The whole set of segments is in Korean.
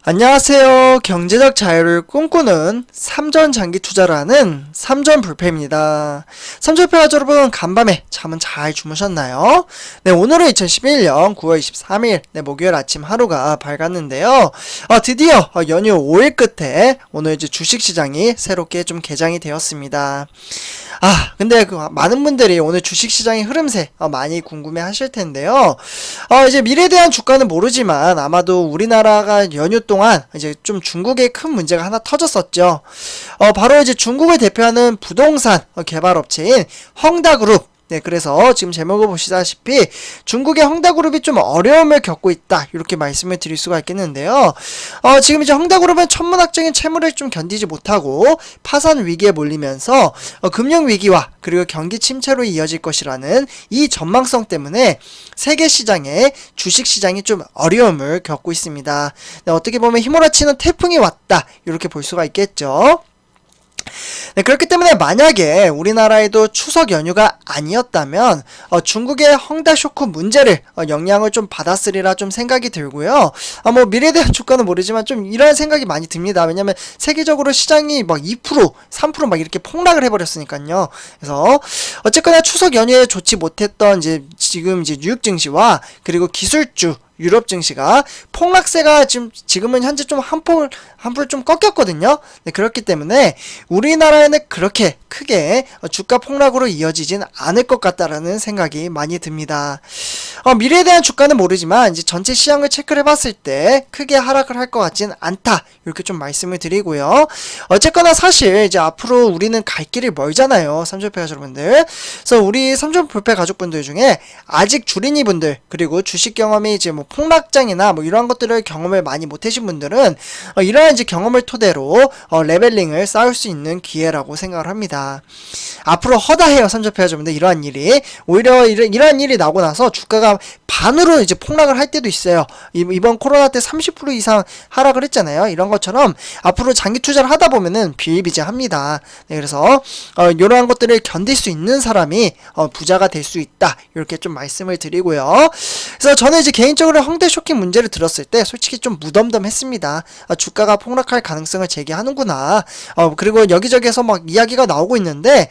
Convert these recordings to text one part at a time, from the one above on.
안녕하세요. 경제적 자유를 꿈꾸는 삼전장기 투자라는 삼전불패입니다. 삼전불패 여러분, 간밤에 잠은 잘 주무셨나요? 네, 오늘은 2011년 9월 23일 목요일 아침 하루가 밝았는데요. 드디어 연휴 5일 끝에 오늘 이제 주식시장이 새롭게 좀 개장이 되었습니다. 근데 많은 분들이 오늘 주식시장의 흐름세 많이 궁금해 하실 텐데요. 이제 미래에 대한 주가는 모르지만 아마도 우리나라가 연휴 동안 이제 좀 중국에 큰 문제가 하나 터졌었죠. 바로 이제 중국을 대표하는 부동산 개발업체인 헝다그룹. 네, 그래서 지금 제목을 보시다시피 중국의 헝다그룹이 좀 어려움을 겪고 있다, 이렇게 말씀을 드릴 수가 있겠는데요. 지금 이제 헝다그룹은 천문학적인 채무를 좀 견디지 못하고 파산 위기에 몰리면서 금융 위기와 그리고 경기 침체로 이어질 것이라는 이 전망성 때문에 세계 시장에 주식 시장이 좀 어려움을 겪고 있습니다. 네, 어떻게 보면 휘몰아치는 태풍이 왔다, 이렇게 볼 수가 있겠죠. 네, 그렇기 때문에 만약에 우리나라에도 추석 연휴가 아니었다면 중국의 헝다 쇼크 문제를 영향을 좀 받았으리라 좀 생각이 들고요. 뭐 미래에 대한 주가는 모르지만 좀 이런 생각이 많이 듭니다. 왜냐면 세계적으로 시장이 막 2%, 3% 막 이렇게 폭락을 해버렸으니까요. 그래서 어쨌거나 추석 연휴에 좋지 못했던 지금 뉴욕 증시와 그리고 기술주 유럽 증시가 폭락세가 지금은 현재 좀 한풀 좀 꺾였거든요. 네, 그렇기 때문에 우리나라에는 그렇게 크게 주가 폭락으로 이어지진 않을 것 같다라는 생각이 많이 듭니다. 미래에 대한 주가는 모르지만 이제 전체 시장을 체크를 해봤을 때 크게 하락을 할 것 같진 않다, 이렇게 좀 말씀을 드리고요. 어쨌거나 사실 이제 앞으로 우리는 갈 길이 멀잖아요, 삼전불패 가족분들. 그래서 우리 삼전불패 가족분들 중에 아직 주린이 분들, 그리고 주식 경험이 이제 뭐 폭락장이나 뭐 이러한 것들을 경험을 많이 못하신 분들은 이러한 이제 경험을 토대로 레벨링을 쌓을 수 있는 기회라고 생각을 합니다. 앞으로 허다해요, 삼전패 가족분들. 이러한 일이 오히려 이러한 일이 나고 나서 주가가 반으로 이제 폭락을 할 때도 있어요. 이번 코로나 때 30% 이상 하락을 했잖아요. 이런 것처럼 앞으로 장기 투자를 하다 보면은 비일비재합니다. 네, 그래서 이러한 것들을 견딜 수 있는 사람이 부자가 될 수 있다, 이렇게 좀 말씀을 드리고요. 그래서 저는 이제 개인적으로 헝다 쇼킹 문제를 들었을 때 솔직히 좀 무덤덤했습니다. 주가가 폭락할 가능성을 제기하는구나. 그리고 여기저기에서 막 이야기가 나오고 있는데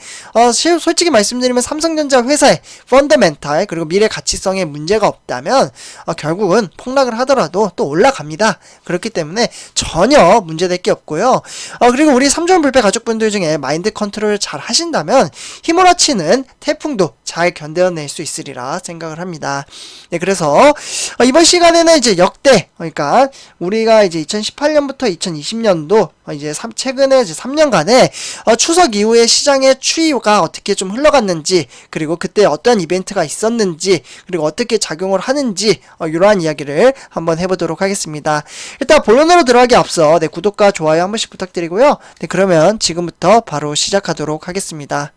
솔직히 말씀드리면 삼성전자 회사의 펀더멘탈 그리고 미래 가치성에 문제가 없다면 결국은 폭락을 하더라도 또 올라갑니다. 그렇기 때문에 전혀 문제될 게 없고요. 그리고 우리 삼전불패 가족분들 중에 마인드 컨트롤을 잘 하신다면 휘몰아치는 태풍도 잘 견뎌낼 수 있으리라 생각을 합니다. 네, 그래서 이번 시간에는 이제 역대, 그러니까 우리가 이제 2018년부터 2020년도 이제 최근에 이제 3년간의 추석 이후에 시장의 추이가 어떻게 좀 흘러갔는지, 그리고 그때 어떤 이벤트가 있었는지, 그리고 어떻게 작용을 하는지 이러한 이야기를 한번 해보도록 하겠습니다. 일단 본론으로 들어가기 앞서 구독과 좋아요 한 번씩 부탁드리고요. 네, 그러면 지금부터 바로 시작하도록 하겠습니다.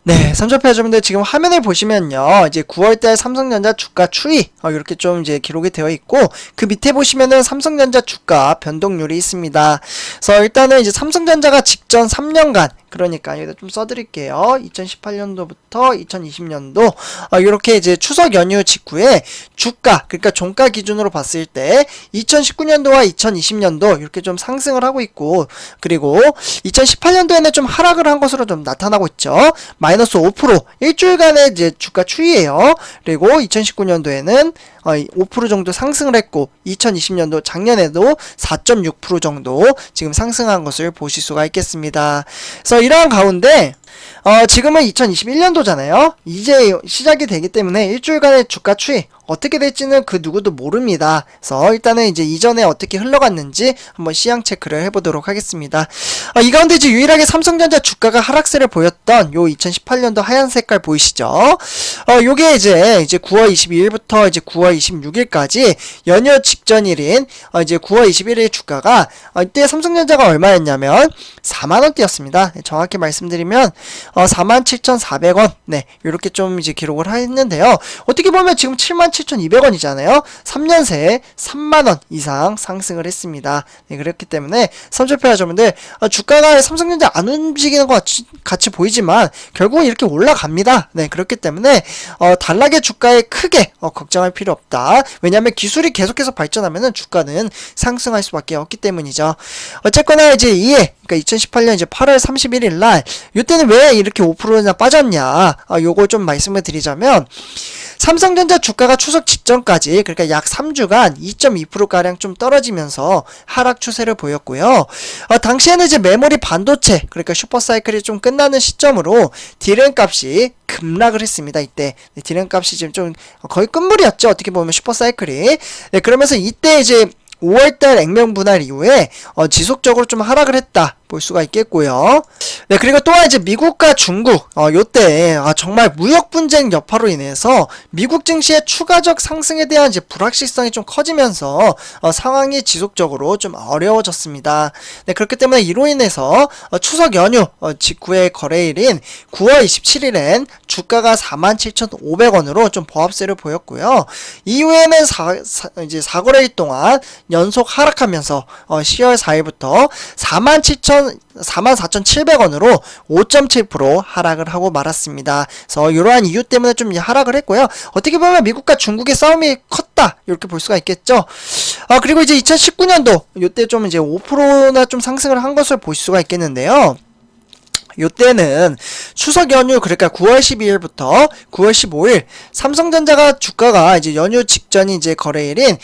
네, 삼전패 여러분들, 지금 화면을 보시면요, 이제 9월달 삼성전자 주가 추이 이렇게 좀 이제 기록이 되어 있고, 그 밑에 보시면은 삼성전자 주가 변동률이 있습니다. 그래서 일단은 이제 삼성전자가 직전 3년간, 그러니까 여기다 좀 써드릴게요. 2018년도부터 2020년도 이렇게 이제 추석 연휴 직후에 주가, 그러니까 종가 기준으로 봤을 때 2019년도와 2020년도 이렇게 좀 상승을 하고 있고, 그리고 2018년도에는 좀 하락을 한 것으로 좀 나타나고 있죠. 마이너스 5% 일주일간의 이제 주가 추이예요. 그리고 2019년도에는 5% 정도 상승을 했고, 2020년도 작년에도 4.6% 정도 지금 상승한 것을 보실 수가 있겠습니다. 그래서 이러한 가운데 지금은 2021년도잖아요. 이제 시작이 되기 때문에 일주일간의 주가 추이 어떻게 될지는 그 누구도 모릅니다. 그래서 일단은 이제 이전에 어떻게 흘러갔는지 한번 시향 체크를 해보도록 하겠습니다. 이 가운데 이제 유일하게 삼성전자 주가가 하락세를 보였던 요 2018년도 하얀 색깔 보이시죠? 요게 이제 9월 22일부터 이제 9월 26일까지 연휴 직전일인 이제 9월 21일 주가가 이때 삼성전자가 얼마였냐면 4만원대였습니다. 정확히 말씀드리면 47,400원. 네, 이렇게 좀 이제 기록을 했는데요. 어떻게 보면 지금 77,200원이잖아요. 3년 새에 3만원 이상 상승을 했습니다. 네, 그렇기 때문에 삼성표 여러분들 주가가 삼성전자 안 움직이는 것 같이 보이지만 결국은 이렇게 올라갑니다. 네, 그렇기 때문에 단락의 주가에 크게 걱정할 필요 없다. 왜냐하면 기술이 계속해서 발전하면은 주가는 상승할 수밖에 없기 때문이죠. 어쨌거나 이제 이해, 그러니까 2018년 이제 8월 31일 날 이때는 왜 이렇게 5%나 빠졌냐? 요걸 좀 말씀을 드리자면 삼성전자 주가가 추석 직전까지 그러니까 약 3주간 2.2%가량 좀 떨어지면서 하락 추세를 보였고요. 당시에는 이제 메모리 반도체 그러니까 슈퍼사이클이 좀 끝나는 시점으로 디램 값이 급락을 했습니다. 이때 디램 값이 지금 좀 거의 끝물이었죠. 어떻게 보면 슈퍼사이클이. 네, 그러면서 이때 이제 5월달 액면 분할 이후에 지속적으로 좀 하락을 했다 볼 수가 있겠고요. 네, 그리고 또한 이제 미국과 중국 요때 정말 무역 분쟁 여파로 인해서 미국 증시의 추가적 상승에 대한 이제 불확실성이 좀 커지면서 상황이 지속적으로 좀 어려워졌습니다. 네, 그렇기 때문에 이로 인해서 추석 연휴 직후의 거래일인 9월 27일엔 주가가 47,500원으로 좀 보합세를 보였고요. 이후에는 이제 4거래일 동안 연속 하락하면서 10월 4일부터 44,700원으로 5.7% 하락을 하고 말았습니다. 그래서 이러한 이유 때문에 좀 하락을 했고요. 어떻게 보면 미국과 중국의 싸움이 컸다 이렇게 볼 수가 있겠죠. 그리고 이제 2019년도 이때 좀 이제 5%나 좀 상승을 한 것을 볼 수가 있겠는데요. 요때는 추석 연휴 그러니까 9월 12일부터 9월 15일 삼성전자가 주가가 이제 연휴 직전이 이제 거래일인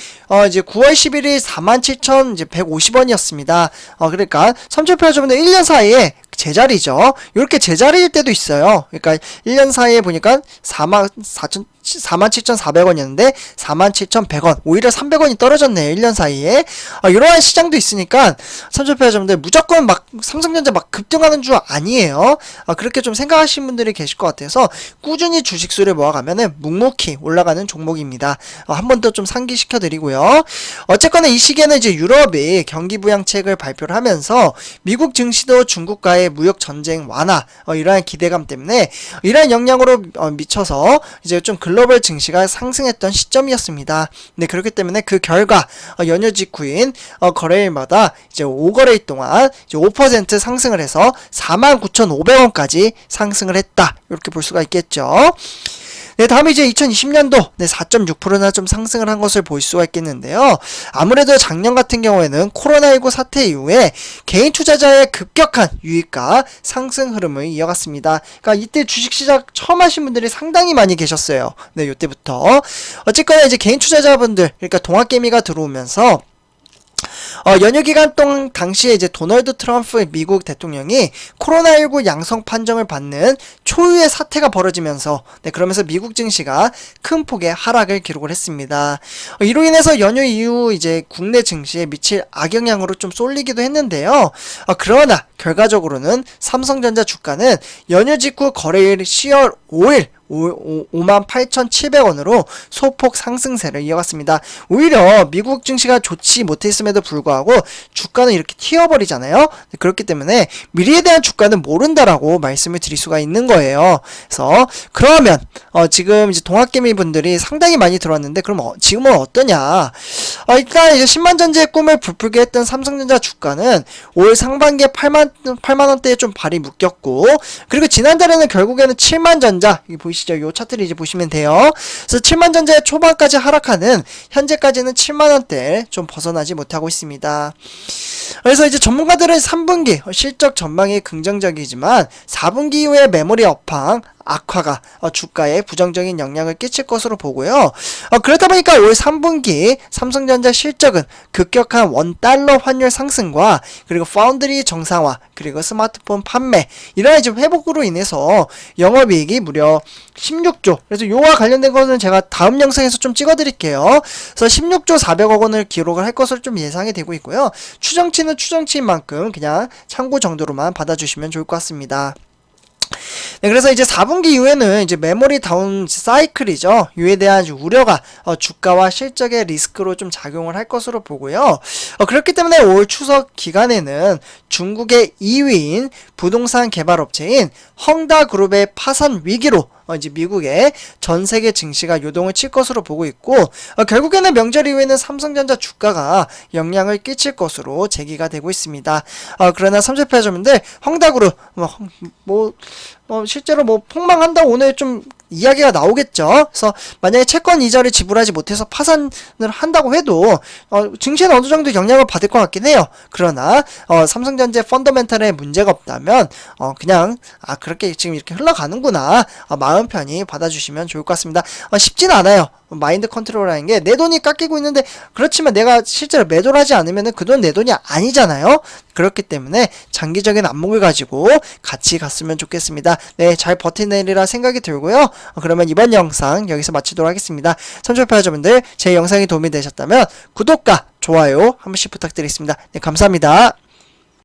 이제 9월 11일 47,150원이었습니다. 그러니까 삼천표 여러분들 1년 사이에 제자리죠. 이렇게 제자리일 때도 있어요. 그러니까 1년 사이에 보니까 47,400원이었는데 47,100원 오히려 300원이 떨어졌네요. 1년 사이에. 이러한 시장도 있으니까 삼천표 여러분들 무조건 막 삼성전자 막 급등하는 줄 아니에요. 그렇게 좀 생각하시는 분들이 계실 것 같아서 꾸준히 주식수를 모아가면은 묵묵히 올라가는 종목입니다. 한 번 더 좀 상기시켜 드리고요. 어쨌거나 이 시기에는 이제 유럽이 경기 부양책을 발표를 하면서 미국 증시도 중국과의 무역 전쟁 완화 이러한 기대감 때문에 이러한 영향으로 미쳐서 이제 좀 글로벌 증시가 상승했던 시점이었습니다. 네, 그렇기 때문에 그 결과 연휴 직후인 거래일마다 이제 5거래일 동안 이제 5% 상승을 해서 49,500원까지 상승을 했다. 이렇게 볼 수가 있겠죠. 네, 다음에 이제 2020년도 4.6%나 좀 상승을 한 것을 볼 수가 있겠는데요. 아무래도 작년 같은 경우에는 코로나19 사태 이후에 개인 투자자의 급격한 유입과 상승 흐름을 이어갔습니다. 그러니까 이때 주식 시작 처음 하신 분들이 상당히 많이 계셨어요. 네, 요때부터. 어쨌거나 이제 개인 투자자분들, 그러니까 동학개미가 들어오면서 연휴 기간 동안 당시에 이제 도널드 트럼프 미국 대통령이 코로나19 양성 판정을 받는 초유의 사태가 벌어지면서 그러면서 미국 증시가 큰 폭의 하락을 기록을 했습니다. 이로 인해서 연휴 이후 이제 국내 증시에 미칠 악영향으로 좀 쏠리기도 했는데요. 그러나 결과적으로는 삼성전자 주가는 연휴 직후 거래일 10월 5일 58,700원으로 소폭 상승세를 이어갔습니다. 오히려 미국 증시가 좋지 못했음에도 불구하고 주가는 이렇게 튀어버리잖아요. 그렇기 때문에 미래에 대한 주가는 모른다라고 말씀을 드릴 수가 있는 거예요. 그래서 그러면 지금 이제 동학개미 분들이 상당히 많이 들어왔는데 그럼 지금은 어떠냐? 일단 이제 10만 전지의 꿈을 부풀게 했던 삼성전자 주가는 올 상반기에 8만 원대에 좀 발이 묶였고 그리고 지난달에는 결국에는 7만 전자 여기 보이시죠? 요 차트를 이제 보시면 돼요. 그래서 7만 전자의 초반까지 하락하는 현재까지는 7만 원대를 좀 벗어나지 못하고 있습니다. 그래서 이제 전문가들은 3분기 실적 전망이 긍정적이지만 4분기 이후에 메모리 업황 악화가 주가에 부정적인 영향을 끼칠 것으로 보고요. 그러다 보니까 올 3분기 삼성전자 실적은 급격한 원달러 환율 상승과 그리고 파운드리 정상화 그리고 스마트폰 판매 이러한 좀 회복으로 인해서 영업이익이 무려 16조 그래서 요와 관련된 것은 제가 다음 영상에서 좀 찍어드릴게요. 그래서 16조 400억 원을 기록을 할 것으로 좀 예상이 되고 있고요. 추정치는 추정치인 만큼 그냥 참고 정도로만 받아주시면 좋을 것 같습니다. 네, 그래서 이제 4분기 이후에는 이제 메모리 다운 사이클이죠. 이에 대한 우려가 주가와 실적의 리스크로 좀 작용을 할 것으로 보고요. 그렇기 때문에 올 추석 기간에는 중국의 2위인 부동산 개발업체인 헝다그룹의 파산 위기로 이제 미국의 전 세계 증시가 요동을 칠 것으로 보고 있고, 결국에는 명절 이후에는 삼성전자 주가가 영향을 끼칠 것으로 제기가 되고 있습니다. 그러나 삼성패자분들 헝다그룹 실제로 폭망한다고 오늘 좀 이야기가 나오겠죠. 그래서 만약에 채권 이자를 지불하지 못해서 파산을 한다고 해도 증시는 어느 정도 영향을 받을 것 같긴 해요. 그러나 삼성전자 펀더멘탈에 문제가 없다면 그냥 그렇게 지금 이렇게 흘러가는구나, 마음 편히 받아주시면 좋을 것 같습니다. 쉽진 않아요. 마인드 컨트롤이라는 게 내 돈이 깎이고 있는데, 그렇지만 내가 실제로 매도를 하지 않으면 그 돈 내 돈이 아니잖아요. 그렇기 때문에 장기적인 안목을 가지고 같이 갔으면 좋겠습니다. 네, 잘 버텨내리라 생각이 들고요. 그러면 이번 영상 여기서 마치도록 하겠습니다. 삼촌파여자분들, 제 영상이 도움이 되셨다면 구독과 좋아요 한 번씩 부탁드리겠습니다. 네, 감사합니다.